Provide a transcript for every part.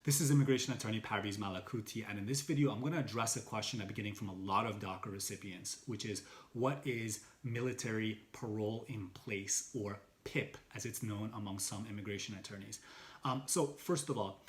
This is Immigration Attorney Parviz Malakouti, and in this video, I'm going to address a question I've been getting from a lot of DACA recipients, which is what is military parole in place, or PIP, as it's known among some immigration attorneys. So first of all,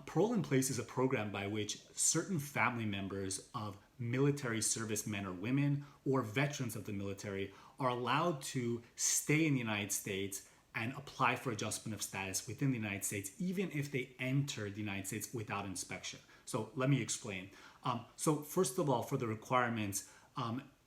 parole in place is a program by which certain family members of military servicemen or women or veterans of the military are allowed to stay in the United States and apply for adjustment of status within the United States, even if they enter the United States without inspection. So let me explain. So first of all, for the requirements,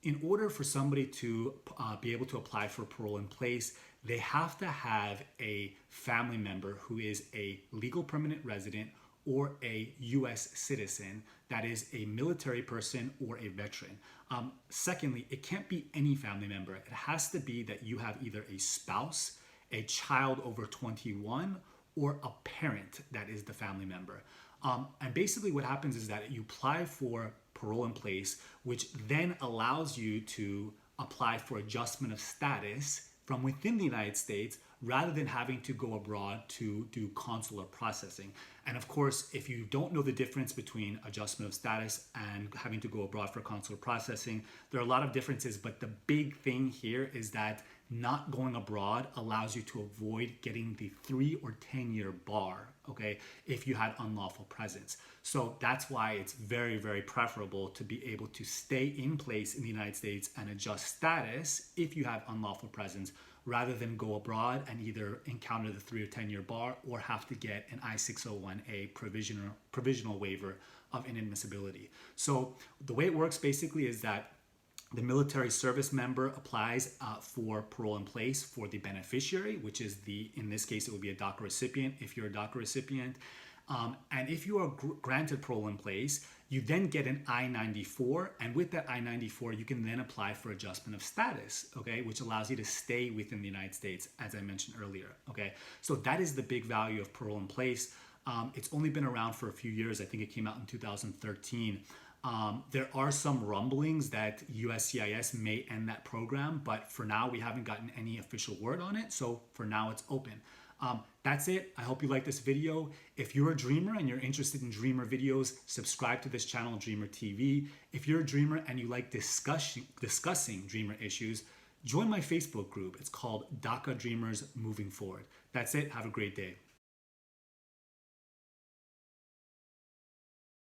in order for somebody to be able to apply for parole in place, they have to have a family member who is a legal permanent resident or a U.S. citizen that is a military person or a veteran. Secondly, it can't be any family member. It has to be that you have either a spouse, a child over 21, or a parent that is the family member. And basically what happens is that you apply for parole in place, which then allows you to apply for adjustment of status from within the United States rather than having to go abroad to do consular processing. And of course, if you don't know the difference between adjustment of status and having to go abroad for consular processing, there are a lot of differences, but the big thing here is that not going abroad allows you to avoid getting the 3 or 10-year bar, okay, if you had unlawful presence. So that's why it's very, very preferable to be able to stay in place in the United States and adjust status if you have unlawful presence, rather than go abroad and either encounter the 3 or 10-year bar or have to get an I-601A provisional waiver of inadmissibility. So the way it works basically is that the military service member applies for parole in place for the beneficiary, which is in this case, it would be a DACA recipient if you're a DACA recipient. And if you are granted parole in place, you then get an I-94, and with that I-94, you can then apply for adjustment of status, okay, which allows you to stay within the United States, as I mentioned earlier, okay? So that is the big value of parole in place. It's only been around for a few years. I think it came out in 2013. There are some rumblings that USCIS may end that program, but for now, we haven't gotten any official word on it. So for now, it's open. That's it. I hope you like this video. If you're a dreamer and you're interested in dreamer videos, subscribe to this channel, Dreamer TV. If you're a dreamer and you like discussing dreamer issues, join my Facebook group. It's called DACA Dreamers Moving Forward. That's it. Have a great day.